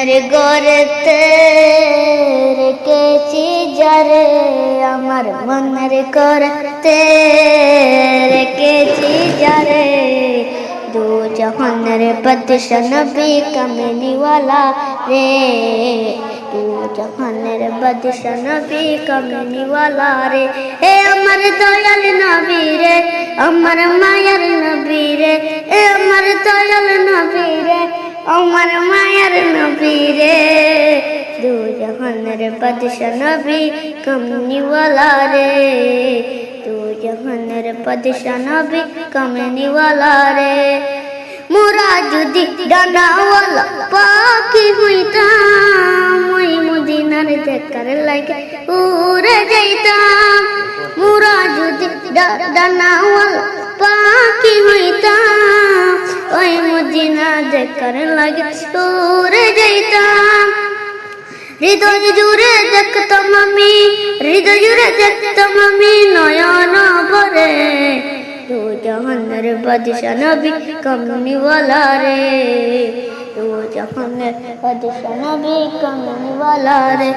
মনের গড়তে রেখেছি যারে, আমার মনের গড়তে রেখেছি যারে, দু জাহানের বাদশা নবী কামলিওয়ালা রে, দু জাহানের বাদশা নবী কামলিওয়ালা রে। হে আমার দয়াল নবী রে, আমার মায়ার নবী রে, হে আমার দয়াল নবী রে, আমার মায়ার নবী রে, দু জাহানের বাদশা নবী কামলিওয়ালা রে, দু জাহানের বাদশা নবী কামলিওয়ালা রে। মোরা যদি ডানাওয়ালা পাখি হইতাম, ওই মদিনার দেখার লাগে উড়ে যাইতাম। মোরা যদি ডানাওয়ালা পাখি হইতাম, ওই মদিনা দেখার লাগে উড়ে যাইতাম। হৃদয় জুড়ে দেখতাম আমি, হৃদয় জুড়ে দেখতাম আমি নয়ন ভরে, দু জাহানের বাদশা নবী কামলিওয়ালা রে, দু জাহানের বাদশা নবী কামলিওয়ালা রে।